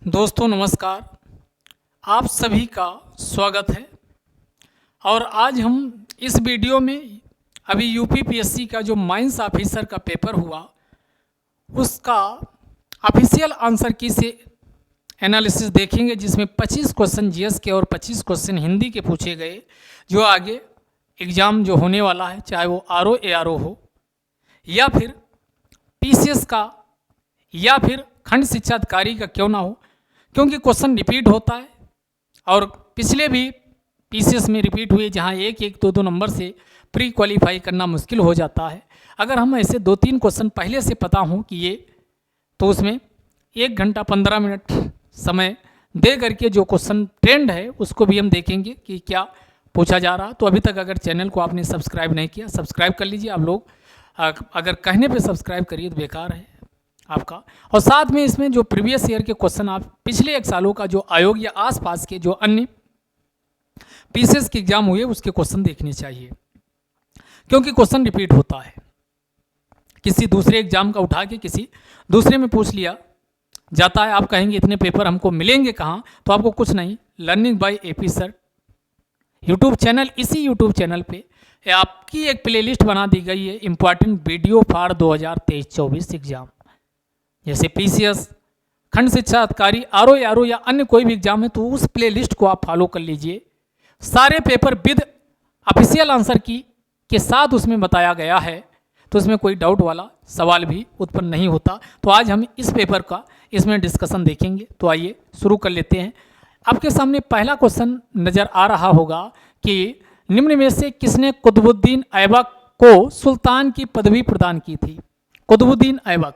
दोस्तों नमस्कार। आप सभी का स्वागत है। और आज हम इस वीडियो में अभी यूपी पीएससी का जो माइंस ऑफिसर का पेपर हुआ उसका ऑफिशियल आंसर की से एनालिसिस देखेंगे, जिसमें 25 क्वेश्चन जीएस के और 25 क्वेश्चन हिंदी के पूछे गए, जो आगे एग्ज़ाम जो होने वाला है, चाहे वो आरओ एआरओ हो या फिर पीसीएस का या फिर खंड शिक्षा अधिकारी का क्यों ना हो, क्योंकि क्वेश्चन रिपीट होता है और पिछले भी पीसीएस में रिपीट हुए, जहां एक एक दो दो नंबर से प्री क्वालिफाई करना मुश्किल हो जाता है। अगर हम ऐसे 2-3 क्वेश्चन पहले से पता हों कि ये, तो उसमें 1 घंटा 15 मिनट समय दे करके जो क्वेश्चन ट्रेंड है उसको भी हम देखेंगे कि क्या पूछा जा रहा। तो अभी तक अगर चैनल को आपने सब्सक्राइब नहीं किया, सब्सक्राइब कर लीजिए। आप लोग अगर कहने पे सब्सक्राइब करिए तो बेकार है आपका। और साथ में इसमें जो प्रीवियस ईयर के क्वेश्चन, आप पिछले 1 सालों का जो आयोग या आसपास के जो अन्य पीसीएस के एग्जाम हुए उसके क्वेश्चन देखने चाहिए, क्योंकि क्वेश्चन रिपीट होता है। किसी दूसरे एग्जाम का उठा के किसी दूसरे में पूछ लिया जाता है। आप कहेंगे इतने पेपर हमको मिलेंगे कहाँ, तो आपको कुछ नहीं, learning by AP sir YouTube channel, इसी यूट्यूब चैनल पे आपकी एक प्लेलिस्ट बना दी गई है, इंपॉर्टेंट वीडियो फॉर 2023-24 एग्जाम। जैसे पीसीएस, खंड शिक्षा अधिकारी, आरओ एआरओ या अन्य कोई भी एग्जाम है, तो उस प्लेलिस्ट को आप फॉलो कर लीजिए। सारे पेपर विद ऑफिशियल आंसर की के साथ उसमें बताया गया है, तो उसमें कोई डाउट वाला सवाल भी उत्पन्न नहीं होता। तो आज हम इस पेपर का इसमें डिस्कशन देखेंगे। तो आइए शुरू कर लेते हैं। आपके सामने पहला क्वेश्चन नज़र आ रहा होगा कि निम्न में से किसने कुतुबुद्दीन ऐबक को सुल्तान की पदवी प्रदान की थी। कुतुबुद्दीन ऐबक,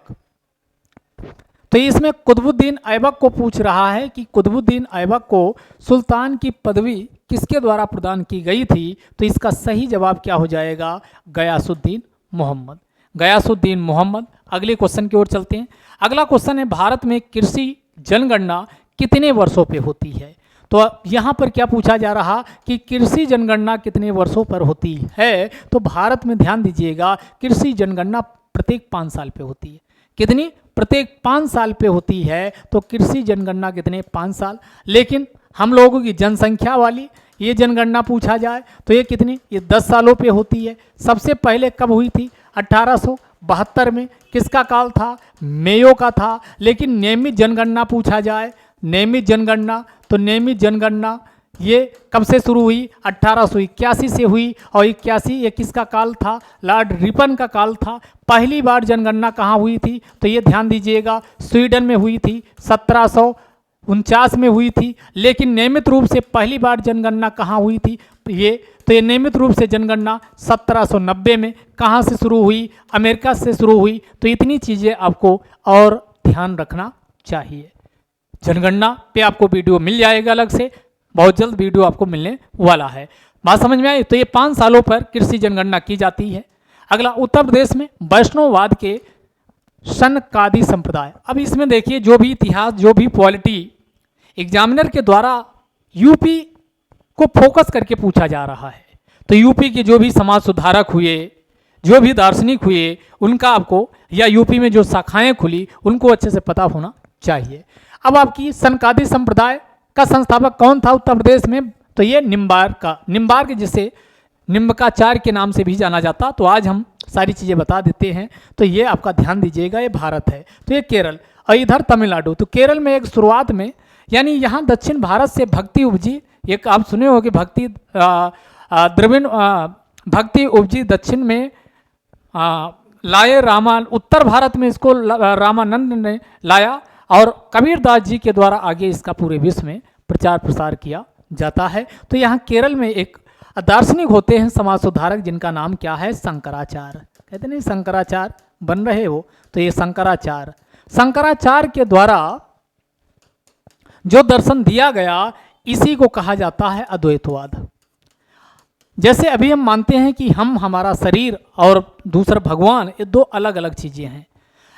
तो इसमें कुतुबुद्दीन ऐबक को पूछ रहा है कि कुतुबुद्दीन ऐबक को सुल्तान की पदवी किसके द्वारा प्रदान की गई थी। तो इसका सही जवाब क्या हो जाएगा, गयासुद्दीन मोहम्मद। गयासुद्दीन मोहम्मद। अगले क्वेश्चन की ओर चलते हैं। अगला क्वेश्चन है, भारत में कृषि जनगणना कितने वर्षों पे होती है। तो यहाँ पर क्या पूछा जा रहा कि कृषि जनगणना कितने वर्षों पर होती है। तो भारत में ध्यान दीजिएगा, कृषि जनगणना प्रत्येक 5 साल पे होती है। कितनी? प्रत्येक 5 साल पे होती है। तो कृषि जनगणना कितने? 5 साल। लेकिन हम लोगों की जनसंख्या वाली ये जनगणना पूछा जाए तो ये कितनी? ये 10 सालों पे होती है। सबसे पहले कब हुई थी? 1872 में। किसका काल था? मेयो का था। लेकिन नियमित जनगणना पूछा जाए, नियमित जनगणना, तो नियमित जनगणना ये कब से शुरू हुई? 1881 से हुई। और 81 ये किसका काल था? लॉर्ड रिपन का काल था। पहली बार जनगणना कहाँ हुई थी? तो ये ध्यान दीजिएगा, स्वीडन में हुई थी, 1749 में हुई थी। लेकिन नियमित रूप से पहली बार जनगणना कहाँ हुई थी? तो ये नियमित रूप से जनगणना 1790 में कहाँ से शुरू हुई? अमेरिका से शुरू हुई। तो इतनी चीज़ें आपको और ध्यान रखना चाहिए। जनगणना पे आपको वीडियो मिल जाएगा अलग से, बहुत जल्द वीडियो आपको मिलने वाला है। बात समझ में आई? तो ये 5 सालों पर कृषि जनगणना की जाती है। अगला, उत्तर प्रदेश में वैष्णववाद के सनकादी संप्रदाय। अब इसमें देखिए, जो भी इतिहास, जो भी पॉलिटी एग्जामिनर के द्वारा यूपी को फोकस करके पूछा जा रहा है, तो यूपी के जो भी समाज सुधारक हुए, जो भी दार्शनिक हुए, उनका आपको, या यूपी में जो शाखाएं खुली, उनको अच्छे से पता होना चाहिए। अब आपकी सनकादी संप्रदाय का संस्थापक कौन था उत्तर प्रदेश में? तो ये निम्बार्क, जिसे निम्बकाचार्य के नाम से भी जाना जाता। तो आज हम सारी चीज़ें बता देते हैं। तो ये आपका ध्यान दीजिएगा, ये भारत है, तो ये केरल, और इधर तमिलनाडु। तो केरल में एक शुरुआत में, यानी यहाँ दक्षिण भारत से भक्ति उपजी। एक आप सुने होंगे, भक्ति द्रविड़ भक्ति उपजी दक्षिण में लाए उत्तर भारत में इसको रामानंद ने लाया, और कबीरदास जी के द्वारा आगे इसका पूरे विश्व में प्रचार प्रसार किया जाता है। तो यहाँ केरल में एक दार्शनिक होते हैं, समाज सुधारक, जिनका नाम क्या है? शंकराचार्य। कहते नहीं, शंकराचार्य बन रहे हो, तो ये शंकराचार्य के द्वारा जो दर्शन दिया गया, इसी को कहा जाता है अद्वैतवाद। जैसे अभी हम मानते हैं कि हमारा शरीर और दूसरा भगवान, ये 2 अलग अलग चीज़ें हैं,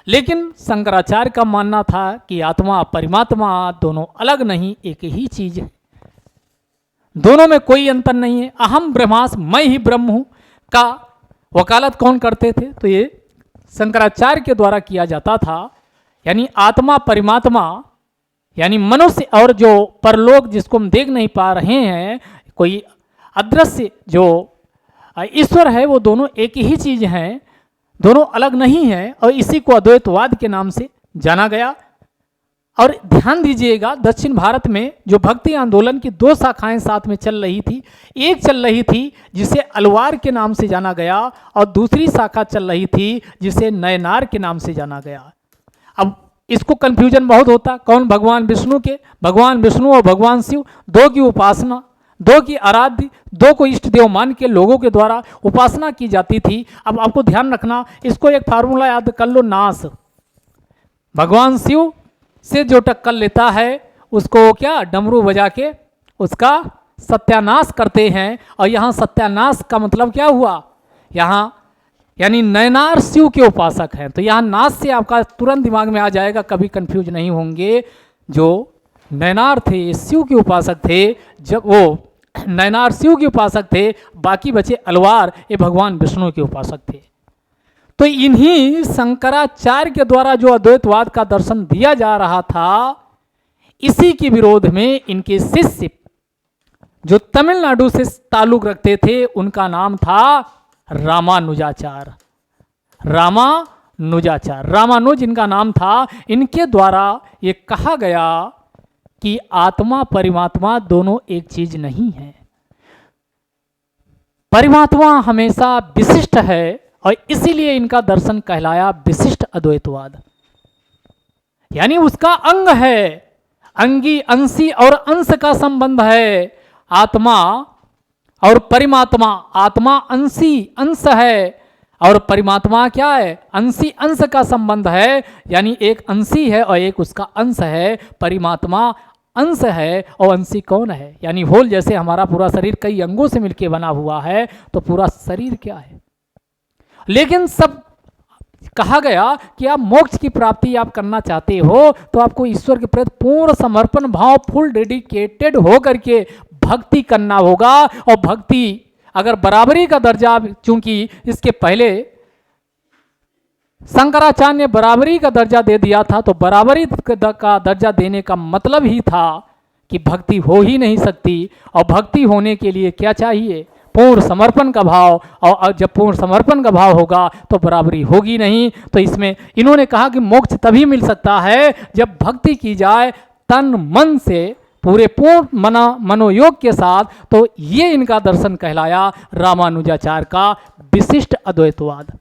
लेकिन शंकराचार्य का मानना था कि आत्मा परमात्मा दोनों अलग नहीं, एक ही चीज है, दोनों में कोई अंतर नहीं है। अहम ब्रह्मास्मि, मैं ही ब्रह्म हूँ का वकालत कौन करते थे? तो ये शंकराचार्य के द्वारा किया जाता था। यानी आत्मा परमात्मा यानी मनुष्य और जो परलोक जिसको हम देख नहीं पा रहे हैं, कोई अदृश्य जो ईश्वर है, वो दोनों एक ही चीज हैं, दोनों अलग नहीं है, और इसी को अद्वैतवाद के नाम से जाना गया। और ध्यान दीजिएगा, दक्षिण भारत में जो भक्ति आंदोलन की दो शाखाएं साथ में चल रही थी, एक चल रही थी जिसे अलवार के नाम से जाना गया, और दूसरी शाखा चल रही थी जिसे नयनार के नाम से जाना गया। अब इसको कंफ्यूजन बहुत होता, कौन भगवान विष्णु के, भगवान विष्णु और भगवान शिव दो की उपासना, दो की आराध्य, दो को इष्ट देव मान के लोगों के द्वारा उपासना की जाती थी। अब आपको ध्यान रखना, इसको एक फार्मूला याद कर लो, नाश। भगवान शिव से जो टक्कर लेता है उसको क्या डमरू बजा के उसका सत्यानाश करते हैं। और यहाँ सत्यानाश का मतलब क्या हुआ, यहाँ यानी नयनार शिव के उपासक हैं। तो यहाँ नाश से आपका तुरंत दिमाग में आ जाएगा, कभी कंफ्यूज नहीं होंगे। जो नयनार थे शिव के उपासक थे, जब वो नयनार शिव के उपासक थे, बाकी बचे अलवार ये भगवान विष्णु के उपासक थे। तो इन्हीं शंकराचार्य के द्वारा जो अद्वैतवाद का दर्शन दिया जा रहा था, इसी के विरोध में इनके शिष्य जो तमिलनाडु से ताल्लुक रखते थे, उनका नाम था रामानुजाचार्य। रामानुजाचार्य, रामानुज इनका नाम था। इनके द्वारा ये कहा गया कि आत्मा परमात्मा दोनों एक चीज नहीं है। परमात्मा हमेशा विशिष्ट है, और इसीलिए इनका दर्शन कहलाया विशिष्ट अद्वैतवाद। यानी उसका अंग है, अंगी अंशी और अंश का संबंध है। आत्मा और परमात्मा, आत्मा अंशी अंश है और परमात्मा क्या है, अंशी अंश का संबंध है। यानी एक अंशी है और एक उसका अंश है। परमात्मा अंश है और अंशी कौन है, यानी होल। जैसे हमारा पूरा शरीर कई अंगों से मिलकर बना हुआ है, तो पूरा शरीर क्या है। लेकिन सब कहा गया कि आप मोक्ष की प्राप्ति आप करना चाहते हो, तो आपको ईश्वर के प्रति पूर्ण समर्पण भाव, फुल डेडिकेटेड हो करके भक्ति करना होगा। और भक्ति अगर बराबरी का दर्जा, चूंकि इसके पहले शंकराचार्य ने बराबरी का दर्जा दे दिया था, तो बराबरी का दर्जा देने का मतलब ही था कि भक्ति हो ही नहीं सकती। और भक्ति होने के लिए क्या चाहिए, पूर्ण समर्पण का भाव। और जब पूर्ण समर्पण का भाव होगा तो बराबरी होगी नहीं। तो इसमें इन्होंने कहा कि मोक्ष तभी मिल सकता है जब भक्ति की जाए तन मन से, पूरे पूर्ण मनोयोग के साथ। तो ये इनका दर्शन कहलाया रामानुजाचार्य का विशिष्ट अद्वैतवाद।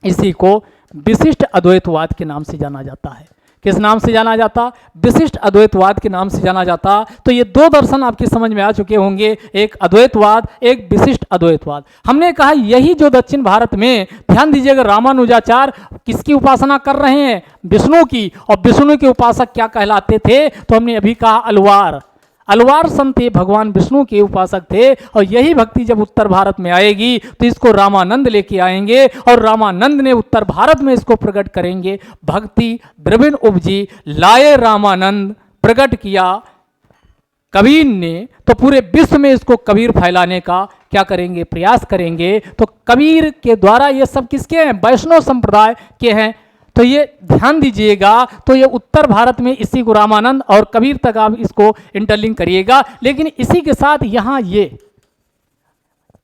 इसी को विशिष्ट अद्वैतवाद के नाम से जाना जाता है। किस नाम से जाना जाता, विशिष्ट अद्वैतवाद के नाम से जाना जाता। तो ये दो दर्शन आपकी समझ में आ चुके होंगे, एक अद्वैतवाद, एक विशिष्ट अद्वैतवाद। हमने कहा यही जो दक्षिण भारत में, ध्यान दीजिएगा, रामानुजाचार्य किसकी उपासना कर रहे हैं, विष्णु की। और विष्णु के उपासक क्या कहलाते थे, तो हमने अभी कहा अलवार। अलवार संत भगवान विष्णु के उपासक थे। और यही भक्ति जब उत्तर भारत में आएगी तो इसको रामानंद लेके आएंगे, और रामानंद ने उत्तर भारत में इसको प्रकट करेंगे। भक्ति द्रविण उपजी, लाए रामानंद, प्रकट किया कबीर ने, तो पूरे विश्व में इसको कबीर फैलाने का क्या करेंगे, प्रयास करेंगे। तो कबीर के द्वारा ये सब किसके हैं, वैष्णव संप्रदाय के हैं। तो ये ध्यान दीजिएगा, तो ये उत्तर भारत में इसी को रामानंद और कबीर तक आप इसको इंटरलिंक करिएगा। लेकिन इसी के साथ यहाँ ये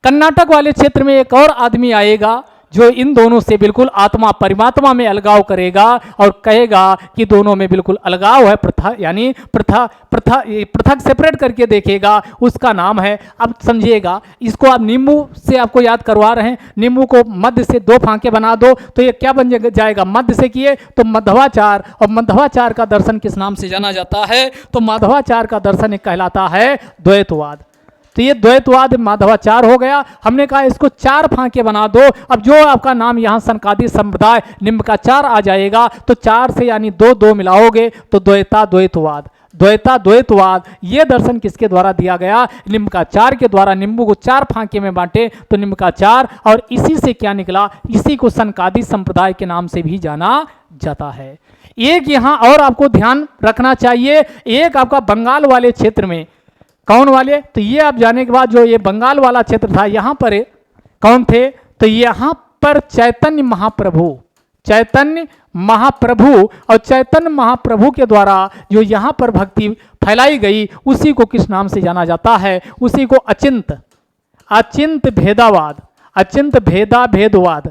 कर्नाटक वाले क्षेत्र में एक और आदमी आएगा जो इन दोनों से बिल्कुल आत्मा परमात्मा में अलगाव करेगा और कहेगा कि दोनों में बिल्कुल अलगाव है, पृथक, यानी पृथक सेपरेट करके देखेगा। उसका नाम है, अब समझिएगा, इसको आप नींबू से आपको याद करवा रहे हैं। नींबू को मध्य से दो फांके बना दो तो ये क्या बन जाएगा, मध्य से किए तो मध्वाचार। और मध्वाचार का दर्शन किस नाम से जाना जाता है, तो माधवाचार का दर्शन एक कहलाता है द्वैतवाद। तो ये द्वैतवाद माधवाचार हो गया। हमने कहा इसको चार फांके बना दो। अब जो आपका नाम यहाँ सनकादि संप्रदाय निम्बकाचार आ जाएगा, तो चार से यानी दो दो मिलाओगे तो द्वैता द्वैतवाद, द्वैता द्वैतवाद। ये दर्शन किसके द्वारा दिया गया, निम्बकाचार के द्वारा। नींबू को चार फांके में बांटे तो निम्बकाचार, और इसी से क्या निकला, इसी को सनकादि संप्रदाय के नाम से भी जाना जाता है। एक यहाँ और आपको ध्यान रखना चाहिए, एक आपका बंगाल वाले क्षेत्र में, कौन वाले, तो ये आप जाने के बाद जो ये बंगाल वाला क्षेत्र था, यहाँ पर कौन थे, तो यहाँ पर चैतन्य महाप्रभु, चैतन्य महाप्रभु, और चैतन्य महाप्रभु के द्वारा जो यहाँ पर भक्ति फैलाई गई उसी को किस नाम से जाना जाता है? उसी को अचिंत अचिंत भेदावाद, अचिंत भेदवाद,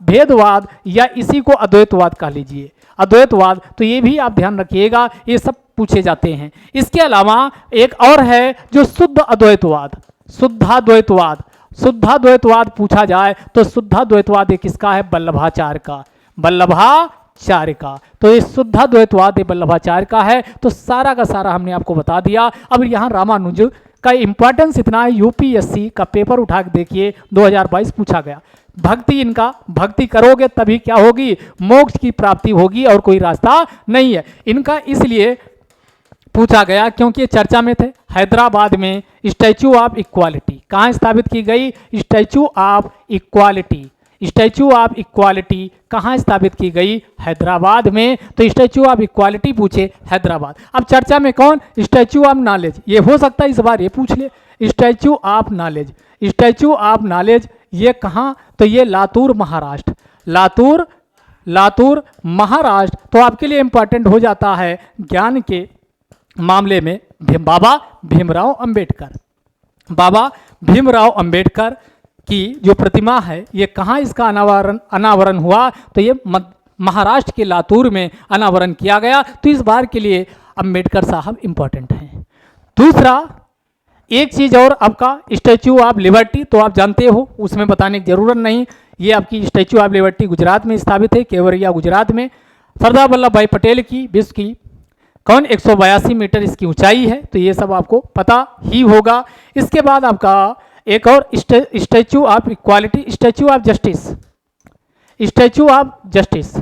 भेदवाद या इसी को अद्वैतवाद कह लीजिए, अद्वैतवाद। तो ये भी आप ध्यान रखिएगा, ये सब पूछे जाते हैं। इसके अलावा एक और है जो शुद्ध अद्वैतवाद, शुद्धाद्वैतवाद। शुद्धाद्वैतवाद पूछा जाए तो शुद्धाद्वैतवाद ये किसका है? वल्लभाचार्य का, वल्लभाचार्य का। तो ये शुद्धाद्वैतवाद ये वल्लभाचार्य का है। तो सारा का सारा हमने आपको बता दिया। अब यहाँ रामानुज का इंपॉर्टेंस इतना है, यूपीएससी का पेपर उठा के देखिए 2022 पूछा गया। भक्ति, इनका भक्ति करोगे तभी क्या होगी? मोक्ष की प्राप्ति होगी और कोई रास्ता नहीं है। इनका इसलिए पूछा गया क्योंकि चर्चा में थे। हैदराबाद में स्टैचू ऑफ इक्वालिटी कहाँ स्थापित की गई? Statue of equality, statue of equality कहाँ स्थापित की गई? हैदराबाद में। तो स्टैचू ऑफ इक्वालिटी पूछे हैदराबाद। अब चर्चा में कौन? स्टैचू ऑफ नॉलेज, ये हो सकता है इस बार ये पूछ ले। Statue of knowledge, statue of knowledge ये कहाँ? तो ये लातूर महाराष्ट्र, लातूर महाराष्ट्र। तो आपके लिए इंपॉर्टेंट हो जाता है ज्ञान के मामले में बाबा भीमराव अंबेडकर। बाबा भीमराव अंबेडकर की जो प्रतिमा है ये कहाँ इसका अनावरण हुआ? तो ये महाराष्ट्र के लातूर में अनावरण किया गया। तो इस बार के लिए अंबेडकर साहब इंपॉर्टेंट हैं। दूसरा एक चीज़ और, आपका स्टैचू ऑफ लिबर्टी तो आप जानते हो, उसमें बताने की जरूरत नहीं। ये आपकी स्टैचू ऑफ लिबर्टी गुजरात में स्थापित है, केवड़िया गुजरात में। सरदार वल्लभ भाई पटेल की विश्व की कौन 182 मीटर इसकी ऊंचाई है। तो ये सब आपको पता ही होगा। इसके बाद आपका एक और statue of equality, statue of justice, statue of justice,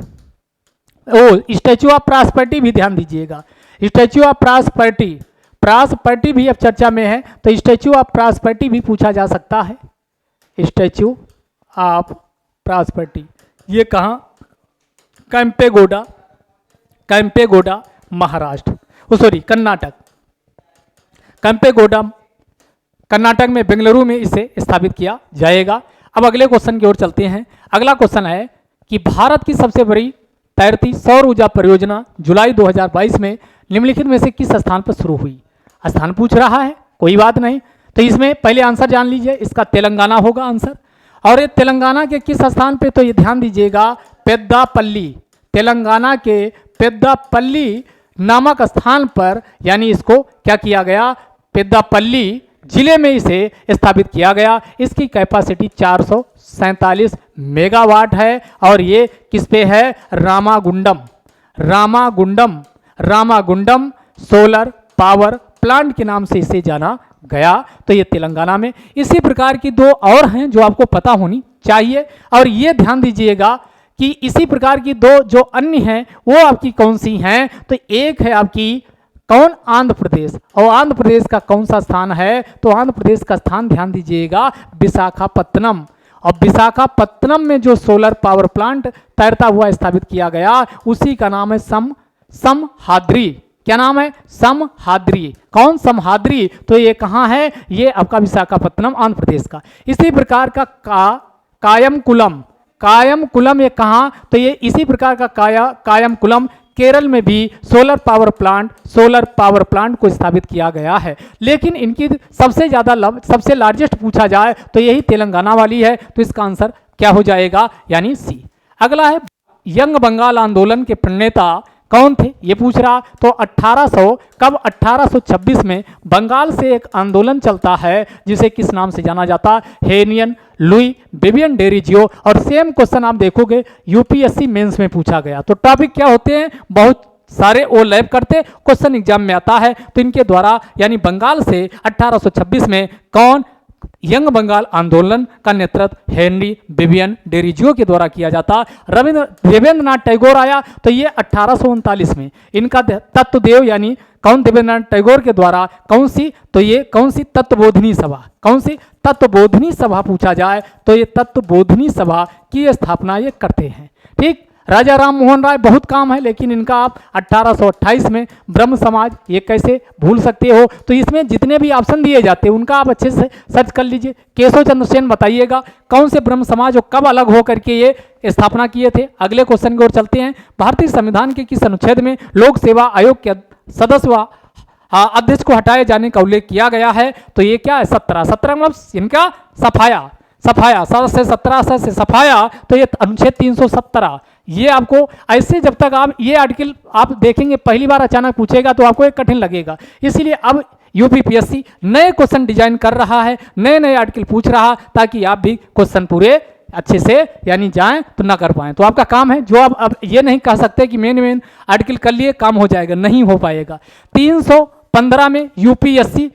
statue of prosperity भी ध्यान दीजिएगा। स्टैचू ऑफ प्रॉस्पेरिटी, प्रॉस्पेरिटी भी अब चर्चा में है। तो स्टैचू ऑफ प्रॉस्पेरिटी भी पूछा जा सकता है। स्टैचू ऑफ प्रॉस्पेरिटी ये कहाँ? कैंपेगौड़ा, कैंपेगौड़ा महाराष्ट्र, सॉरी कर्नाटक, कैंपेगौड़ा कर्नाटक में, बेंगलुरु में इसे स्थापित किया जाएगा। अब अगले क्वेश्चन की ओर चलते हैं। अगला क्वेश्चन है कि भारत की सबसे बड़ी तैरती सौर ऊर्जा परियोजना जुलाई 2022 में निम्नलिखित में से किस स्थान पर शुरू हुई? स्थान पूछ रहा है, कोई बात नहीं। तो इसमें पहले आंसर जान लीजिए, इसका तेलंगाना होगा आंसर। और ये तेलंगाना के किस स्थान पे? तो ये ध्यान दीजिएगा, पेद्दापल्ली, तेलंगाना के पेद्दापल्ली नामक स्थान पर, यानी इसको क्या किया गया? पेद्दापल्ली जिले में इसे स्थापित किया गया। इसकी कैपेसिटी 447 मेगावाट है और ये किस पे है? Ramagundam, Ramagundam, Ramagundam solar power plant के नाम से इसे जाना गया। तो ये तेलंगाना में। इसी प्रकार की दो और हैं जो आपको पता होनी चाहिए। और ये ध्यान दीजिएगा कि इसी प्रकार की दो जो अन्य हैं वो आपकी कौन सी हैं? तो एक है आपकी कौन? आंध्र प्रदेश। और आंध्र प्रदेश का कौन सा स्थान है? तो आंध्र प्रदेश का स्थान ध्यान दीजिएगा, विशाखापत्तनम। और विशाखापत्तनम में जो सोलर पावर प्लांट तैरता हुआ स्थापित किया गया उसी का नाम है समहाद्री। क्या नाम है? समहाद्री। कौन? समहाद्री। तो ये कहाँ है? ये आपका विशाखापत्तनम आंध्र प्रदेश का। इसी प्रकार का कायमकुलम, कायमकुलम ये कहाँ? तो ये इसी प्रकार का कायमकुलम केरल में भी सोलर पावर प्लांट को स्थापित किया गया है। लेकिन इनकी सबसे लार्जेस्ट पूछा जाए तो यही तेलंगाना वाली है। तो इसका आंसर क्या हो जाएगा? यानी सी। अगला है यंग बंगाल आंदोलन के प्रणेता कौन थे? ये पूछ रहा। तो 1826 में बंगाल से एक आंदोलन चलता है जिसे किस नाम से जाना जाता? हेनियन लुई विवियन डेरिजियो। और सेम क्वेश्चन आप देखोगे यूपीएससी मेंस में पूछा गया। तो टॉपिक क्या होते हैं? बहुत सारे ओवरलैप करते क्वेश्चन एग्जाम में आता है। तो इनके द्वारा यानी बंगाल से 1826 में कौन? यंग बंगाल आंदोलन का नेतृत्व हेनरी विवियन डेरिजियो के द्वारा किया जाता। देवेंद्रनाथ टैगोर आया तो ये 1839 में। इनका तत्वदेव यानी कौन? देवेंद्रनाथ टैगोर के द्वारा कौन सी? तो ये कौन सी? तत्वबोधिनी सभा। कौन सी? तत्वबोधिनी सभा पूछा जाए तो ये तत्वबोधिनी सभा की स्थापना ये करते हैं। ठीक। राजा राम मोहन राय बहुत काम है, लेकिन इनका आप 1828 में ब्रह्म समाज, ये कैसे भूल सकते हो। तो इसमें जितने भी ऑप्शन दिए जाते हैं उनका आप अच्छे से सर्च कर लीजिए। केशव चंद्र सेन बताइएगा कौन से ब्रह्म समाज और कब अलग हो करके ये स्थापना किए थे। अगले क्वेश्चन की ओर चलते हैं। भारतीय संविधान के किस अनुच्छेद में लोक सेवा आयोग के सदस्य व अध्यक्ष को हटाए जाने का उल्लेख किया गया है। तो ये क्या है, 17 मतलब इनका सफाया 17 से सफाया, तो ये अनुच्छेद 317। ये आपको ऐसे जब तक आप ये आर्टिकल आप देखेंगे पहली बार अचानक पूछेगा तो आपको एक कठिन लगेगा। इसीलिए अब यूपीपीएससी नए क्वेश्चन डिजाइन कर रहा है, नए नए आर्टिकल पूछ रहा, ताकि आप भी क्वेश्चन पूरे अच्छे से यानी जाएं तो ना कर पाएं। तो आपका काम है, जो आप अब ये नहीं कह सकते कि मेन आर्टिकल कर लिए काम हो जाएगा, नहीं हो पाएगा। 315 में यूपीएससी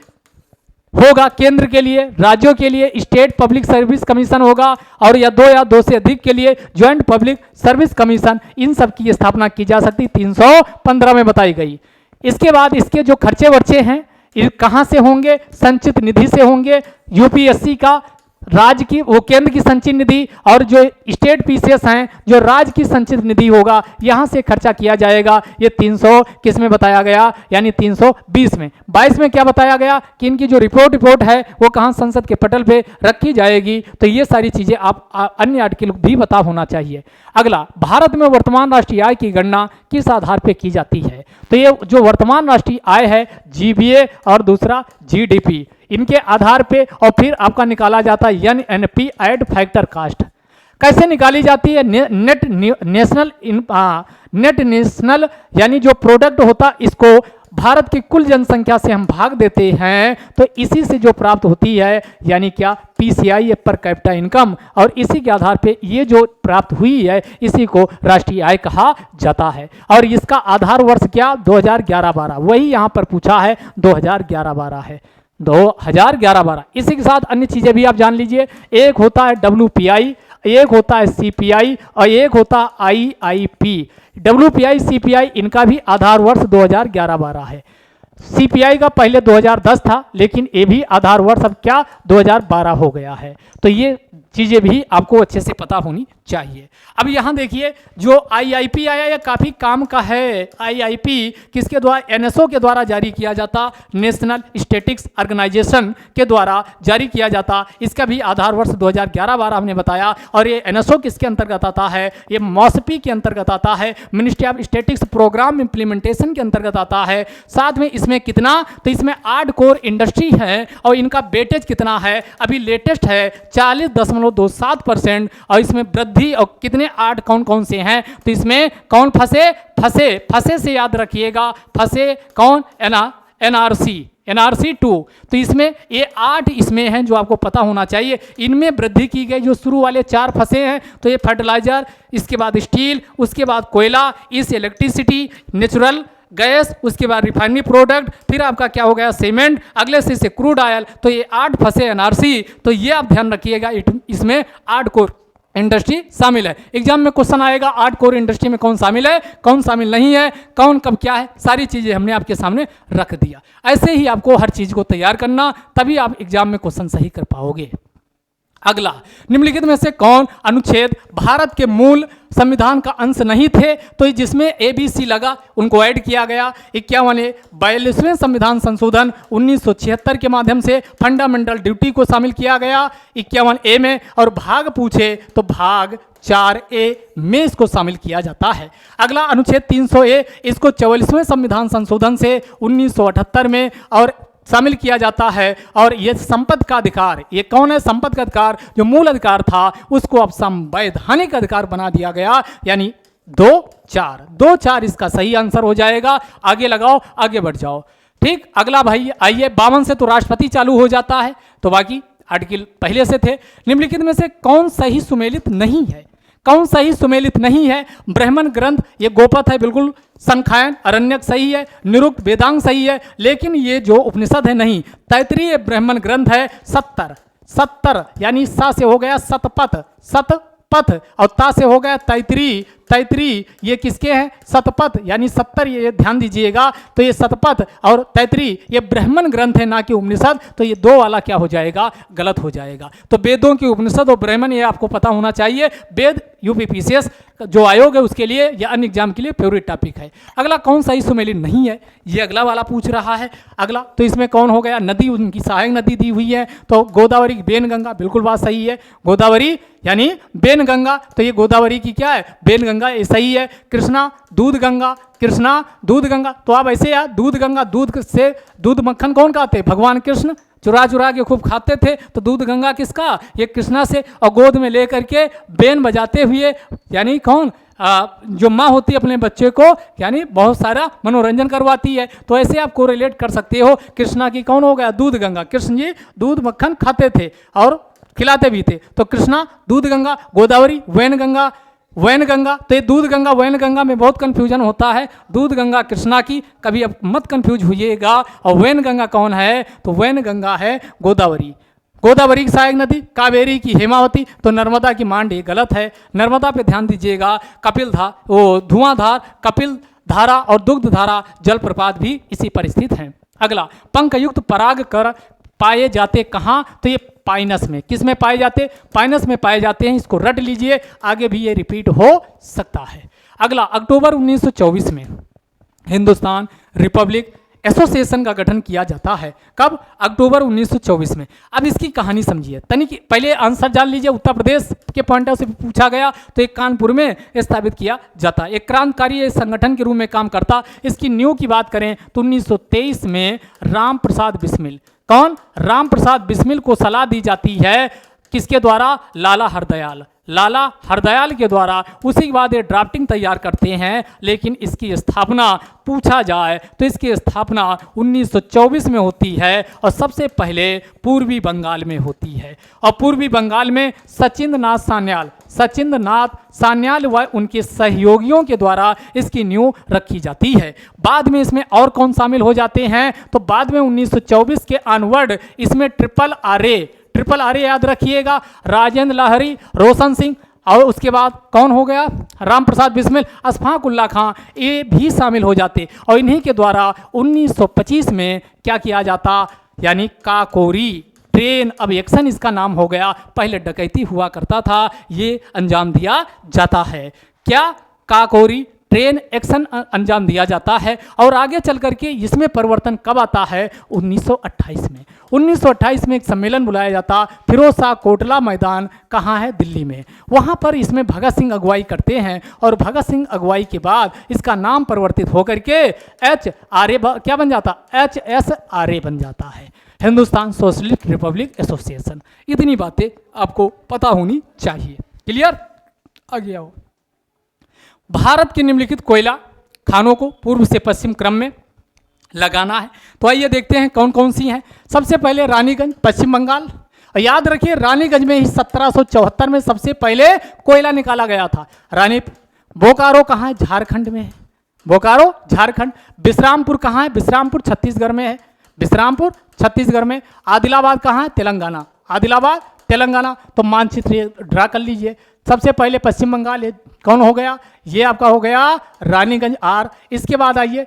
होगा केंद्र के लिए, राज्यों के लिए स्टेट पब्लिक सर्विस कमीशन होगा, और या दो से अधिक के लिए ज्वाइंट पब्लिक सर्विस कमीशन, इन सब की स्थापना की जा सकती 315 में बताई गई। इसके बाद इसके जो खर्चे वर्चे हैं ये कहाँ से होंगे, संचित निधि से होंगे। यूपीएससी का राज्य की वो केंद्र की संचित निधि और जो स्टेट पीसीएस हैं जो राज्य की संचित निधि होगा, यहाँ से खर्चा किया जाएगा। ये 300 किस में बताया गया, यानी 320 में। 22 में क्या बताया गया कि इनकी जो रिपोर्ट है वो कहाँ संसद के पटल पे रखी जाएगी। तो ये सारी चीजें आप अन्य आर्टिकल भी पता होना चाहिए। अगला, भारत में वर्तमान राष्ट्रीय आय की गणना किस आधार पर की जाती है। तो ये जो वर्तमान राष्ट्रीय आय है जीबीए और दूसरा जीडीपी, इनके आधार पे और फिर आपका निकाला जाता है एनएनपी एड फैक्टर कास्ट। कैसे निकाली जाती है, नेट नेशनल यानी जो प्रोडक्ट होता इसको भारत की कुल जनसंख्या से हम भाग देते हैं, तो इसी से जो प्राप्त होती है यानी क्या, पीसीआई पर कैपिटा इनकम, और इसी के आधार पे ये जो प्राप्त हुई है इसी को राष्ट्रीय आय कहा जाता है। और इसका आधार वर्ष क्या, 2011-12, वही यहाँ पर पूछा है 2011-12 है, 2011-12। इसी के साथ अन्य चीजें भी आप जान लीजिए। एक होता है WPI, एक होता है CPI और एक होता है IIP। WPI CPI इनका भी आधार वर्ष 2011-12 है। CPI का पहले 2010 था, लेकिन ये भी आधार वर्ष अब क्या 2012 हो गया है। तो ये चीजें भी आपको अच्छे से पता होनी चाहिए। अब यहाँ देखिए जो IIP आया ये काफी काम का है। IIP किसके द्वारा, NSO के द्वारा जारी किया जाता, नेशनल स्टैटिस्टिक्स ऑर्गेनाइजेशन के द्वारा जारी किया जाता। इसका भी आधार वर्ष 2011-12 हमने बताया। और ये NSO किसके अंतर्गत आता है, ये मॉसपी के अंतर्गत आता है, ministry of statistics programme implementation के अंतर्गत आता है। साथ में इसमें कितना, तो इसमें 8 कोर इंडस्ट्री है और इनका वेटेज कितना है, अभी लेटेस्ट है 40.27%। और इसमें वृद्धि और कितने 8 कौन से हैं, तो इसमें कौन फंसे से याद रखिएगा, फंसे कौन, NRC 2। तो इसमें ये 8 इसमें हैं जो आपको पता होना चाहिए। इनमें वृद्धि की गई, जो शुरू वाले 4 फंसे हैं तो ये फर्टिलाइजर, इसके बाद स्टील, उसके बाद कोयला, इस इलेक्ट्रिसिटी, नेचुरल गैस, उसके बाद रिफाइनरी प्रोडक्ट, फिर आपका क्या हो गया सीमेंट, अगले से क्रूड ऑयल। तो ये 8 फंसे NRC। तो ये आप ध्यान रखिएगा, इसमें 8 कोर इंडस्ट्री शामिल है। एग्जाम में क्वेश्चन आएगा 8 कोर इंडस्ट्री में कौन शामिल है, कौन शामिल नहीं है, कौन कब क्या है, सारी चीजें हमने आपके सामने रख दिया। ऐसे ही आपको हर चीज को तैयार करना, तभी आप एग्जाम में क्वेश्चन सही कर पाओगे। अगला, निम्नलिखित में से कौन अनुच्छेद भारत के मूल संविधान का अंश नहीं थे, तो जिसमें ABC लगा उनको ऐड किया गया। 42वें संविधान संशोधन 1976 के माध्यम से फंडामेंटल ड्यूटी को शामिल किया गया 51A में, और भाग पूछे तो भाग 4A में इसको शामिल किया जाता है। अगला अनुच्छेद 300A, इसको 44वें संविधान संशोधन से 1978 में और शामिल किया जाता है। और ये संपत्ति का अधिकार, ये कौन है, संपत्ति का अधिकार जो मूल अधिकार था उसको अब संवैधानिक अधिकार बना दिया गया, यानी 2-4 इसका सही आंसर हो जाएगा। आगे लगाओ, आगे बढ़ जाओ। ठीक, अगला भाई आइए, 52 से तो राष्ट्रपति चालू हो जाता है, तो बाकी आर्टिकल पहले से थे। निम्नलिखित में से कौन सही सुमेलित नहीं है, कौन सही सुमेलित नहीं है, ब्राह्मण ग्रंथ ये गोपथ है बिल्कुल, संखायन अरण्यक सही है, निरुक्त वेदांग सही है, लेकिन ये जो उपनिषद है नहीं, तैतरीय ब्राह्मण ग्रंथ है। 70 यानी सा से हो गया सतपथ और ता से हो गया तैतरी, तैतरी ये किसके हैं? शतपथ यानी 70, ये ध्यान दीजिएगा। तो ये शतपथ और तैतरी ये ब्राह्मण ग्रंथ है, ना कि उपनिषद। तो ये दो वाला क्या हो जाएगा? गलत हो जाएगा। तो वेदों की उपनिषद और ब्राह्मण ये आपको पता होना चाहिए। वेद यूपीपीसीएस जो आयोग है उसके लिए या अन्य एग्जाम के लिए फेवरेट टॉपिक है। अगला कौन सा ही सुमेलित नहीं है, ये अगला वाला पूछ रहा है। अगला तो इसमें कौन हो गया? नदी, उनकी सहायक नदी दी हुई है। तो गोदावरी, बेनगंगा, बिल्कुल बात सही है। गोदावरी यानी बेनगंगा, तो ये गोदावरी की क्या है? बेनगंगा, ये सही है। कृष्णा, दूध गंगा, कृष्णा, दूध गंगा। तो आप ऐसे यार, दूध गंगा, दूध से दूध मक्खन कौन खाते? भगवान कृष्ण चुरा चुरा के खूब खाते थे। तो दूध गंगा किसका? ये कृष्णा से। और गोद में लेकर के बेन बजाते हुए, यानी कौन? जो माँ होती है अपने बच्चे को यानी बहुत सारा मनोरंजन करवाती है। तो ऐसे आप कोरिलेट कर सकते हो। कृष्णा की कौन हो गया? दूध गंगा। कृष्ण जी दूध मक्खन खाते थे और खिलाते भी थे। तो कृष्णा, दूध गंगा। गोदावरी, वैनगंगा, वैनगंगा। तो ये दूध गंगा वैनगंगा में बहुत कंफ्यूजन होता है। दूध गंगा कृष्णा की, कभी अब मत कंफ्यूज होइएगा। और वैनगंगा कौन है? तो वैनगंगा है गोदावरी। गोदावरी की सहायक नदी, कावेरी की हेमावती, तो नर्मदा की मांडी, गलत है। नर्मदा पे ध्यान दीजिएगा। कपिल धुआंधार, कपिल धारा और दुग्ध धारा जलप्रपात भी इसी पर स्थित हैं। अगला, पंखयुक्त पराग कर पाए जाते कहाँ? तो ये पाइनस में। किस में पाए जाते? पाइनस में पाए जाते हैं। इसको रट लीजिए, आगे भी ये रिपीट हो सकता है। अगला, अक्टूबर 1924 में हिंदुस्तान रिपब्लिक एसोसिएशन का गठन किया जाता है। कब? अक्टूबर 1924 में। अब इसकी कहानी समझिए तनिक, पहले आंसर जान लीजिए। उत्तर प्रदेश के पॉइंट ऑफ से पूछा गया तो एक कानपुर में स्थापित किया जाता। एक क्रांतिकारी संगठन के रूप में काम करता। इसकी नींव की बात करें तो 1923 में राम प्रसाद बिस्मिल, कौन? राम प्रसाद बिस्मिल को सलाह दी जाती है। किसके द्वारा? लाला हरदयाल, लाला हरदयाल के द्वारा। उसी के बाद ये ड्राफ्टिंग तैयार करते हैं। लेकिन इसकी स्थापना पूछा जाए तो इसकी स्थापना 1924 में होती है और सबसे पहले पूर्वी बंगाल में होती है। और पूर्वी बंगाल में सचिंद्र नाथ सान्याल व उनके सहयोगियों के द्वारा इसकी नींव रखी जाती है। बाद में इसमें और कौन शामिल हो जाते हैं? तो बाद में 1924 के ऑनवर्ड इसमें ट्रिपल आर ए याद रखिएगा। राजेंद्र लाहरी, रोशन सिंह और उसके बाद कौन हो गया? राम प्रसाद बिस्मिल, अशफाक उल्ला खां, ये भी शामिल हो जाते। और इन्हीं के द्वारा 1925 में क्या किया जाता? यानी काकोरी ट्रेन, अब एक्शन इसका नाम हो गया। पहले डकैती हुआ करता था, ये अंजाम दिया जाता है। क्या? काकोरी ट्रेन एक्शन अंजाम दिया जाता है। और आगे चल करके इसमें परिवर्तन कब आता है? 1928 में। 1928 में एक सम्मेलन बुलाया जाता, फिरोज शाह कोटला मैदान, कहाँ है? दिल्ली में। वहाँ पर इसमें भगत सिंह अगुवाई करते हैं। और भगत सिंह अगुवाई के बाद इसका नाम परिवर्तित होकर के HRA क्या बन जाता? HSRA बन जाता है, हिंदुस्तान सोशलिस्ट रिपब्लिक एसोसिएशन। इतनी बातें आपको पता होनी चाहिए। क्लियर? आगे आओ। भारत के निम्नलिखित कोयला खानों को पूर्व से पश्चिम क्रम में लगाना है। तो आइए देखते हैं कौन कौन सी हैं। सबसे पहले रानीगंज, पश्चिम बंगाल। और याद रखिए रानीगंज में ही 1774 में सबसे पहले कोयला निकाला गया था। बोकारो कहाँ है? झारखंड में है, बोकारो झारखंड। विश्रामपुर कहाँ है? विश्रामपुर छत्तीसगढ़ में है, विश्रामपुर छत्तीसगढ़ में। आदिलाबाद कहाँ है? तेलंगाना, आदिलाबाद तेलंगाना। तो मानचित्र ड्रा कर लीजिए। सबसे पहले पश्चिम बंगाल, ये कौन हो गया? ये आपका हो गया रानीगंज आर। इसके बाद आइए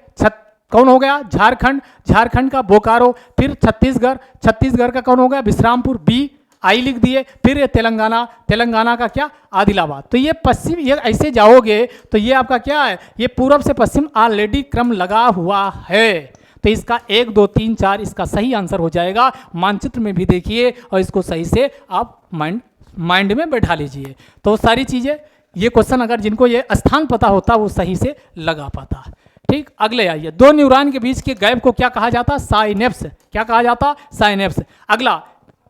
कौन हो गया? झारखंड, झारखंड का बोकारो। फिर छत्तीसगढ़, छत्तीसगढ़ का कौन हो गया? विश्रामपुर, बी आई लिख दिए। फिर ये तेलंगाना, तेलंगाना का क्या? आदिलाबाद। तो ये पश्चिम, ये ऐसे जाओगे तो ये आपका क्या है? ये पूर्व से पश्चिम ऑलरेडी क्रम लगा हुआ है। तो इसका 1 2 3 4 इसका सही आंसर हो जाएगा। मानचित्र में भी देखिए और इसको सही से आप माइंड में बैठा लीजिए। तो सारी चीज़ें, ये क्वेश्चन अगर जिनको ये स्थान पता होता वो सही से लगा पाता। ठीक, अगले आइए। दो न्यूरॉन के बीच के गैप को क्या कहा जाता? साइनेप्स। क्या कहा जाता? साइनेप्स। अगला,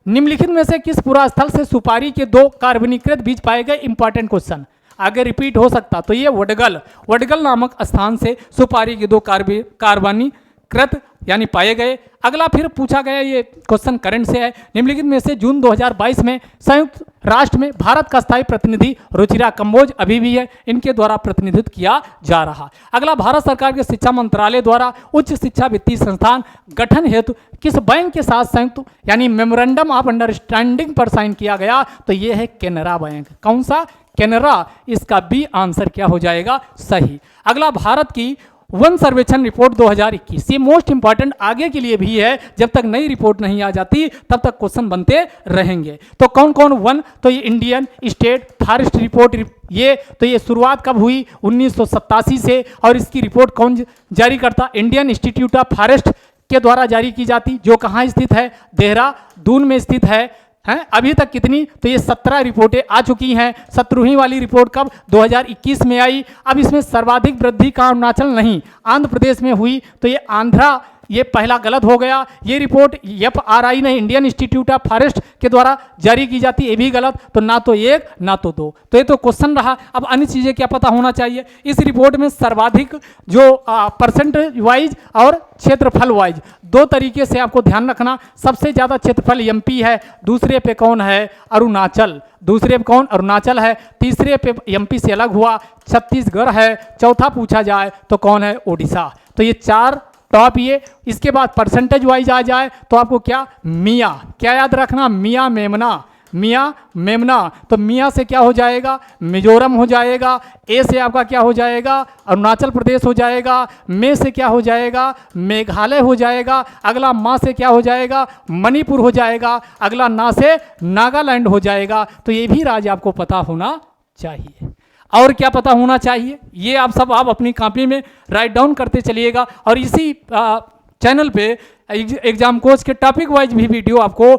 निम्नलिखित में से किस पुरा स्थल से सुपारी के 2 कार्बनीकृत बीज पाए गए? इंपॉर्टेंट क्वेश्चन, आगे रिपीट हो सकता। तो ये वडगल नामक स्थान से सुपारी के 2 कार्बनीकृत यानी पाए गए। अगला फिर पूछा गया, ये क्वेश्चन करंट से है। निम्नलिखित में से जून 2022 में संयुक्त राष्ट्र में भारत का स्थायी प्रतिनिधि रुचिरा कंबोज अभी भी है, इनके द्वारा प्रतिनिधित्व किया जा रहा। अगला, भारत सरकार के शिक्षा मंत्रालय द्वारा उच्च शिक्षा वित्तीय संस्थान गठन हेतु किस बैंक के साथ संयुक्त यानी मेमोरेंडम ऑफ अंडरस्टैंडिंग पर साइन किया गया? तो ये है केनरा बैंक। कौन सा? कैनरा, इसका बी आंसर क्या हो जाएगा, सही। अगला, भारत की वन सर्वेक्षण रिपोर्ट 2021, ये मोस्ट इंपॉर्टेंट आगे के लिए भी है, जब तक नई रिपोर्ट नहीं आ जाती तब तक क्वेश्चन बनते रहेंगे। तो कौन कौन वन, तो ये इंडियन स्टेट फॉरेस्ट रिपोर्ट, ये शुरुआत कब हुई, 1987 से, और इसकी रिपोर्ट कौन जारी करता, इंडियन इंस्टीट्यूट ऑफ फॉरेस्ट के द्वारा जारी की जाती, जो कहाँ स्थित है, देहरादून में स्थित है। अभी तक कितनी, तो ये 17 रिपोर्टें आ चुकी हैं। 17वीं वाली रिपोर्ट कब, 2021 में आई। अब इसमें सर्वाधिक वृद्धि का अरुणाचल नहीं, आंध्र प्रदेश में हुई, तो ये आंध्रा, ये पहला गलत हो गया। ये रिपोर्ट FRI नहीं, इंडियन इंस्टीट्यूट ऑफ फॉरेस्ट के द्वारा जारी की जाती, ये भी गलत। तो ना तो एक ना तो दो, तो ये तो क्वेश्चन रहा। अब अन्य चीज़ें क्या पता होना चाहिए, इस रिपोर्ट में सर्वाधिक जो परसेंटेज वाइज और क्षेत्रफल वाइज, दो तरीके से आपको ध्यान रखना। सबसे ज़्यादा क्षेत्रफल MP है, दूसरे पे कौन है, अरुणाचल, दूसरे पे कौन, अरुणाचल है। तीसरे पे MP से अलग हुआ छत्तीसगढ़ है। चौथा पूछा जाए तो कौन है, ओडिशा। तो ये 4 टॉप ये। इसके बाद परसेंटेज वाइज आ जाए तो आपको क्या, मियाँ, क्या याद रखना, मियाँ मेमना, मियाँ मेमना। तो मियाँ से क्या हो जाएगा, मिजोरम हो जाएगा। ए से आपका क्या हो जाएगा, अरुणाचल प्रदेश हो जाएगा। मे से क्या हो जाएगा, मेघालय हो जाएगा। अगला मा से क्या हो जाएगा, मणिपुर हो जाएगा। अगला ना से नागालैंड हो जाएगा। तो ये भी राज्य आपको पता होना चाहिए। और क्या पता होना चाहिए, ये आप सब आप अपनी कॉपी में राइट डाउन करते चलिएगा। और इसी चैनल पे एग्जाम कोच के टॉपिक वाइज भी वीडियो आपको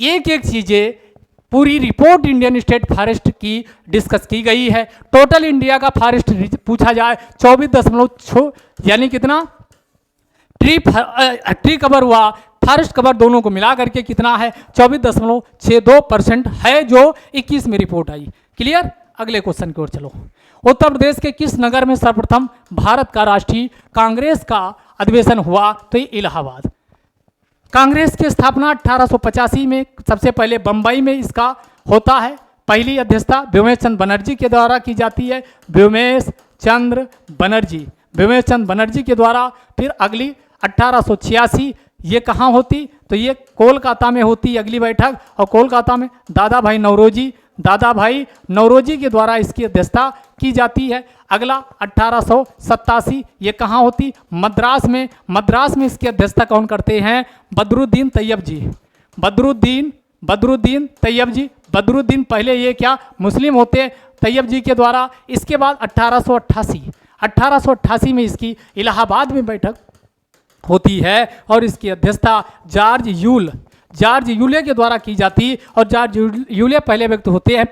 एक एक चीज़ें, पूरी रिपोर्ट इंडियन स्टेट फॉरेस्ट की डिस्कस की गई है। टोटल इंडिया का फॉरेस्ट पूछा जाए 24.6, यानी कितना ट्री कवर हुआ, फॉरेस्ट कवर दोनों को मिला करके कितना है, 24.62% है, जो 21 में रिपोर्ट आई। क्लियर। अगले क्वेश्चन की ओर चलो। उत्तर प्रदेश के किस नगर में सर्वप्रथम भारत का राष्ट्रीय कांग्रेस का अधिवेशन हुआ, तो ये इलाहाबाद। कांग्रेस की स्थापना 1885 में सबसे पहले बंबई में इसका होता है। पहली अध्यक्षता व्योमेश चंद्र बनर्जी के द्वारा की जाती है, व्योमेश चंद्र बनर्जी के द्वारा। फिर अगली 1886, ये कहाँ होती, तो ये कोलकाता में होती अगली बैठक, और कोलकाता में दादा भाई नौरोजी के द्वारा इसकी अध्यक्षता की जाती है। अगला 1887, ये कहाँ होती, मद्रास में इसकी अध्यक्षता कौन करते हैं, बदरुद्दीन तैयब जी। पहले ये क्या मुस्लिम होते, तैयब जी के द्वारा। इसके बाद 1888 में इसकी इलाहाबाद में बैठक होती है, और इसकी अध्यक्षता जॉर्ज यूले के द्वारा की जाती। और जॉर्ज यूले पहले व्यक्ति होते हैं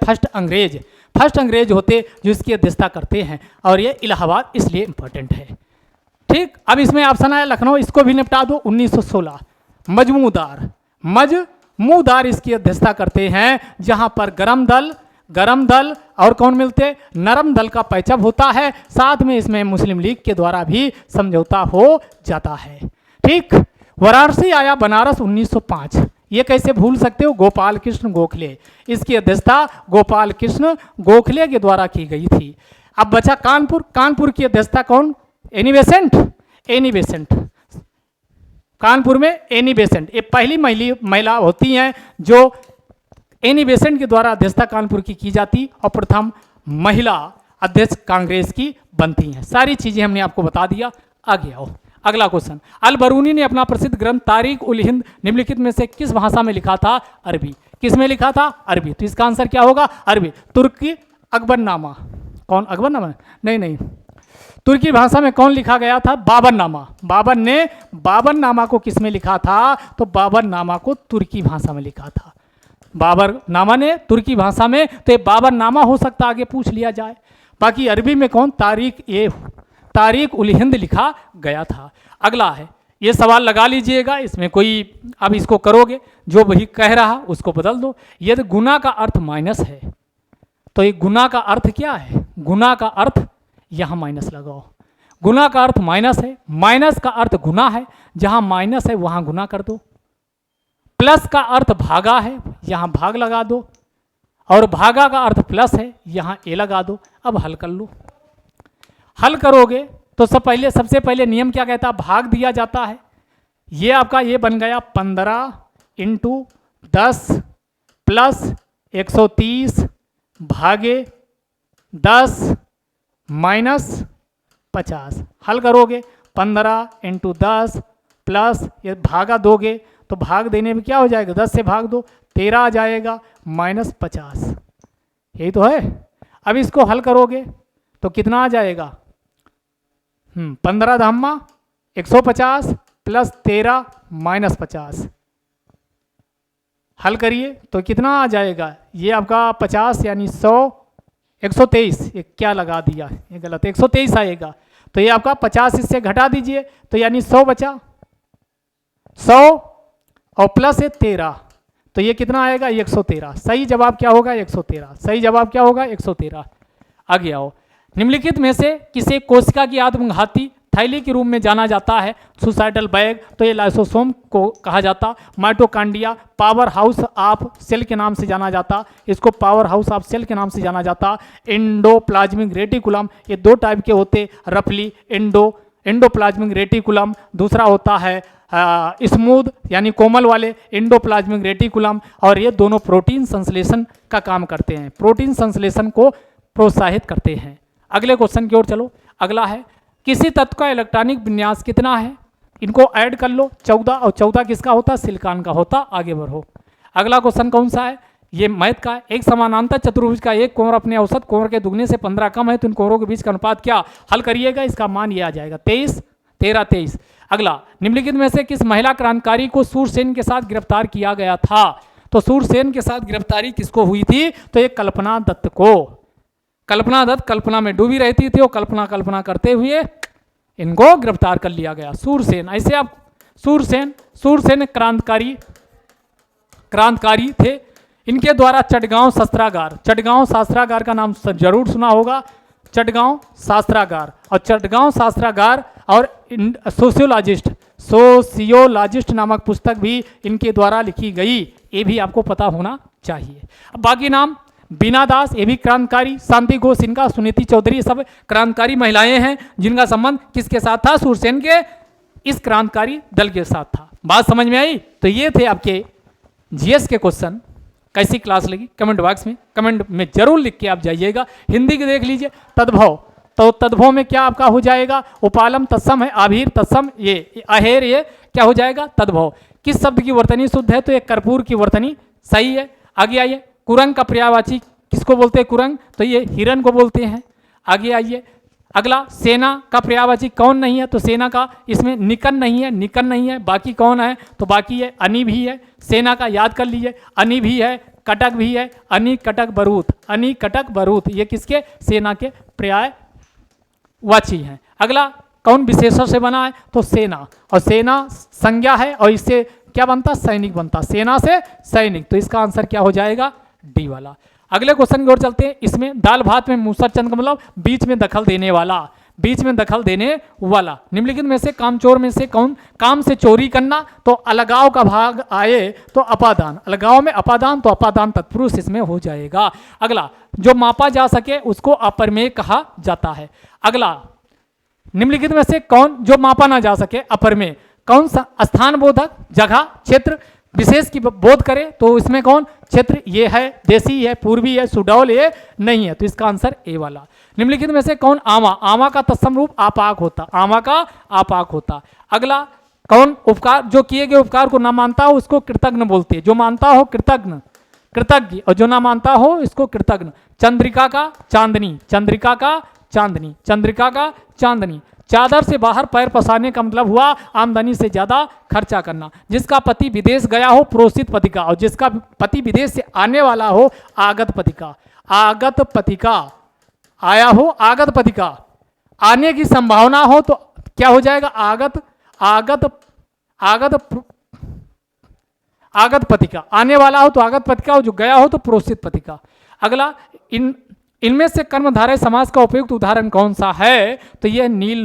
फर्स्ट अंग्रेज होते जो इसकी अध्यक्षता करते हैं, और ये इलाहाबाद इसलिए इंपॉर्टेंट है। ठीक। अब इसमें ऑप्शन आया लखनऊ, इसको भी निपटा दो। 1916 मजमूदार इसकी अध्यक्षता करते हैं, जहां पर गरम दल और कौन मिलते, नरम दल का पैचअप होता है। साथ में इसमें मुस्लिम लीग के द्वारा भी समझौता हो जाता है। ठीक। वाराणसी आया बनारस 1905, ये कैसे भूल सकते हो, गोपाल कृष्ण गोखले, इसकी अध्यक्षता गोपाल कृष्ण गोखले के द्वारा की गई थी। अब बचा कानपुर की अध्यक्षता कौन, एनी बेसेंट। कानपुर में एनी बेसेंट, ये पहली महिला होती हैं जो एनी बेसेंट के द्वारा अध्यक्षता कानपुर की जाती, और प्रथम महिला अध्यक्ष कांग्रेस की बनती हैं। सारी चीजें हमने आपको बता दिया। आगे आओ, अगला क्वेश्चन। अल बरूनी ने अपना प्रसिद्ध ग्रंथ तारीख उल हिंद निम्नलिखित में से किस भाषा में लिखा था, अरबी। किस में लिखा था, अरबी। तो इसका आंसर क्या होगा, अरबी। तुर्की अकबरनामा, कौन, अकबरनामा नहीं, तुर्की भाषा में कौन लिखा गया था, बाबरनामा। बाबरनामा को किस में लिखा था, तो बाबरनामा को तुर्की भाषा में लिखा था। बाबरनामा ने तुर्की भाषा में, तो ये बाबरनामा हो सकता, आगे पूछ लिया जाए। बाकी अरबी में कौन, तारीख उल हिंद लिखा गया था। अगला है, ये सवाल लगा लीजिएगा, इसमें कोई अब इसको करोगे, जो वही कह रहा उसको बदल दो। यदि गुना का अर्थ माइनस है, तो ये गुना का अर्थ क्या है, गुना का अर्थ यहाँ माइनस लगाओ। गुना का अर्थ माइनस है, माइनस का अर्थ गुना है, जहाँ माइनस है वहाँ गुना कर दो। प्लस का अर्थ भागा है, यहाँ भाग लगा दो, और भागा का अर्थ प्लस है, यहाँ ए लगा दो। अब हल कर लो। हल करोगे तो सबसे पहले नियम क्या कहता है, भाग दिया जाता है। ये आपका ये बन गया 15 × 10 + 130 भागे 10 माइनस 50। हल करोगे 15 इंटू 10 प्लस ये भागा दोगे तो भाग देने में क्या हो जाएगा, 10 से भाग दो 13 आ जाएगा माइनस 50। यही तो है। अब इसको हल करोगे तो कितना आ जाएगा, 15 धामा 150 प्लस 13 माइनस 50। हल करिए तो कितना आ जाएगा, ये आपका 50 यानी 100 123, ये क्या लगा दिया, ये गलत, 123 आएगा। तो ये आपका 50 इससे घटा दीजिए तो यानी 100 बचा, 100 और प्लस ये 13 तो ये कितना आएगा, 113। सही जवाब क्या होगा, 113। सही जवाब क्या होगा, 113। आगे आओ। निम्नलिखित में से किसी कोशिका की आत्मघाती थैली के रूप में जाना जाता है, सुसाइडल बैग, तो ये लाइसोसोम को कहा जाता। Mitochondria powerhouse of cell के नाम से जाना जाता, इसको पावर हाउस ऑफ सेल के नाम से जाना जाता। एंडोप्लाज्मिक रेटिकुलम, ये दो टाइप के होते, रफली एंडोप्लाज्मिक रेटिकुलम, दूसरा होता है स्मूथ यानी कोमल वाले एंडोप्लाज्मिक रेटिकुलम, और ये दोनों प्रोटीन संश्लेषण का काम करते हैं, प्रोटीन संश्लेषण को प्रोत्साहित करते हैं। अगले क्वेश्चन की ओर चलो। अगला है किसी तत्व का इलेक्ट्रॉनिक विन्यास कितना है, इनको ऐड कर लो 14, और 14 किसका होता, सिलिकॉन का होता। आगे बढ़ो। अगला क्वेश्चन कौन सा है, ये मैथ का। एक समानांतर चतुर्भुज का एक कोण अपने औसत कोण के दुगने से 15 कम है तो इन कोणों के बीच का अनुपात क्या। हल करिएगा, इसका मान ये आ जाएगा 23, 13, 23। अगला, निम्नलिखित में से किस महिला क्रांतिकारी को सूरसेन के साथ गिरफ्तार किया गया था। तो सूरसेन के साथ गिरफ्तारी किसको हुई थी, तो ये कल्पना दत्त को। कल्पना दत्त कल्पना में डूबी रहती थी, वो कल्पना करते हुए इनको गिरफ्तार कर लिया गया। सूरसेन, ऐसे आप सूरसेन क्रांतिकारी थे। इनके द्वारा चटगांव शस्त्रागार का नाम जरूर सुना होगा, चटगांव शस्त्रागार। और चटगांव शस्त्रागार और सोशियोलॉजिस्ट नामक पुस्तक भी इनके द्वारा लिखी गई, ये भी आपको पता होना चाहिए। अब बाकी नाम, बीना दास, ये भी क्रांतिकारी, शांति घोष इनका, सुनीति चौधरी, सब क्रांतिकारी महिलाएं हैं जिनका संबंध किसके साथ था, सूरसेन के इस क्रांतिकारी दल के साथ था। बात समझ में आई। तो ये थे आपके जीएस के क्वेश्चन। कैसी क्लास लगी कमेंट बॉक्स में कमेंट में जरूर लिख के आप जाइएगा। हिंदी के देख लीजिए, तद्भव, तो तद्भव में क्या आपका हो जाएगा, उपालम तत्सम है, आभीर तत्सम, ये अहेर, ये क्या हो जाएगा, तद्भव। किस शब्द की वर्तनी शुद्ध है, तो ये कर्पूर की वर्तनी सही है। आगे आइए। कुरंग का पर्यायवाची किसको बोलते हैं, कुरंग, तो ये हिरन को बोलते हैं। आगे आइए। अगला, सेना का पर्यायवाची कौन नहीं है, तो सेना का इसमें निकन नहीं है। बाकी कौन है, तो बाकी है अनि भी है। सेना का याद कर लीजिए, अनि भी है, कटक भी है, अनि कटक बरूथ, ये किसके, सेना के पर्यायवाची हैं। अगला, कौन विशेषण से बना है, तो सेना, और सेना संज्ञा है और इससे क्या बनता, सैनिक बनता, सेना से सैनिक, तो इसका आंसर क्या हो जाएगा, डी वाला। अगले क्वेश्चन की ओर चलते हैं। इसमें दाल भात में मूसर चंद का मतलब बीच में दखल देने वाला। निम्नलिखित में से कामचोर में से कौन, काम से चोरी करना, तो अलगाव का भाग आए तो अपादान, अलगाव में अपादान, तो अपादान तत्पुरुष इसमें हो जाएगा। अगला, जो मापा जा सके उसको अप्रमेय कहा जाता है। अगला, निम्नलिखित में से कौन, जो मापा ना जा सके अप्रमेय, कौन सा स्थान बोधक, जगह, क्षेत्र विशेष की बोध करे, तो इसमें कौन, क्षेत्र, ये है, देशी है, पूर्वी है, सुडौल ये नहीं है, तो इसका आंसर ए वाला। निम्नलिखित में से कौन, आमा का तत्सम रूप आपाक होता। अगला, कौन उपकार, जो किए गए उपकार को ना मानता हो उसको कृतज्ञ बोलते हैं, जो मानता हो कृतज्ञ, और जो ना मानता हो इसको कृतज्ञ। चंद्रिका का चांदनी। चादर से बाहर पैर पसारने का मतलब हुआ आमदनी से ज्यादा खर्चा करना। जिसका पति विदेश गया हो प्रोसित पतिका, और जिसका पति विदेश से आने वाला हो आगत पतिका, आया हो आगत पतिका, आने की संभावना हो तो क्या हो जाएगा, आगत पतिका, आने वाला हो तो आगत पतिका, और जो गया हो तो प्रोसित पतिका। अगला, इनमें से कर्मधारय समास का उपयुक्त उदाहरण कौन सा है, तो यह नील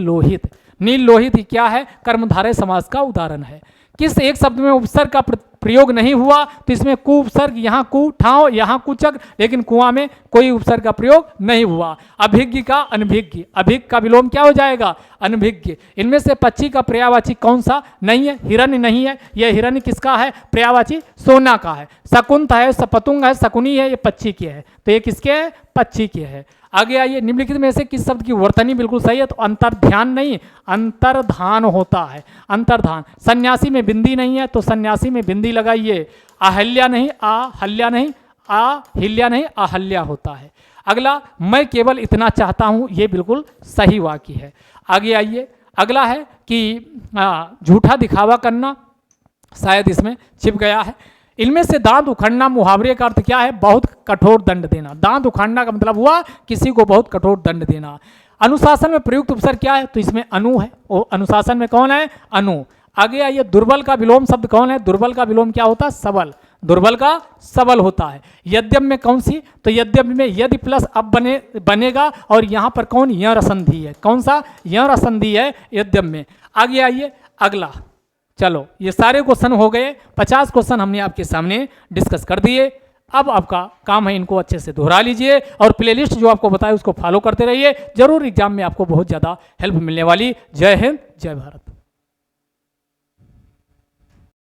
लोहित ही क्या है, कर्मधारय समास का उदाहरण है। किस एक शब्द में उपसर्ग का प्रयोग नहीं हुआ, तो इसमें कु उपसर्ग, यहाँ कु ठाव, यहाँ कुचक, लेकिन कुआं में कोई उपसर्ग का प्रयोग नहीं हुआ। अभिज्ञ का अनभिज्ञ, अभिज्ञ का विलोम क्या हो जाएगा, अनभिज्ञ। इनमें से पक्षी का पर्यायवाची कौन सा नहीं है, हिरण्य नहीं है, यह हिरण्य किसका है, पर्यायवाची सोना का है। शकुंत है, सपतुंग है, शकुनी है, ये पक्षी की है। तो ये किसके है? पक्षी के है। आगे आइए, निम्नलिखित में से किस शब्द की वर्तनी बिल्कुल सही है? तो अंतर्ध्यान नहीं, अंतर्धान होता है, अंतर्धान। सन्यासी में बिंदी नहीं है तो सन्यासी में बिंदी लगाइए। अहल्या नहीं, आहल्या नहीं, अहिल्या नहीं, अहल्या होता है। अगला, मैं केवल इतना चाहता हूं, ये बिल्कुल सही वाक्य है। आगे आइए, अगला है कि झूठा दिखावा करना, शायद इसमें छिप गया है। इनमें से दांत उखड़ना मुहावरे का अर्थ क्या है? बहुत कठोर दंड देना। दांत उखाड़ना का मतलब हुआ किसी को बहुत कठोर दंड देना। अनुशासन में प्रयुक्त उपसर्ग क्या है? तो इसमें अनु है। वो अनुशासन में कौन है? अनु। आगे आइए, दुर्बल का विलोम शब्द कौन है? दुर्बल का विलोम क्या होता है? सबल। दुर्बल का सबल होता है। यद्यप में कौन सी? तो यद्यप में यदि प्लस अब बनेगा और यहाँ पर कौन? यंर संधि है। कौन सा? यंर संधि है यद्यप में। आगे आइए, अगला, चलो ये सारे क्वेश्चन हो गए, 50 क्वेश्चन हमने आपके सामने डिस्कस कर दिए। अब आपका काम है इनको अच्छे से दोहरा लीजिए और प्लेलिस्ट जो आपको बताया उसको फॉलो करते रहिए। जरूर एग्जाम में आपको बहुत ज़्यादा हेल्प मिलने वाली। जय हिंद, जय भारत।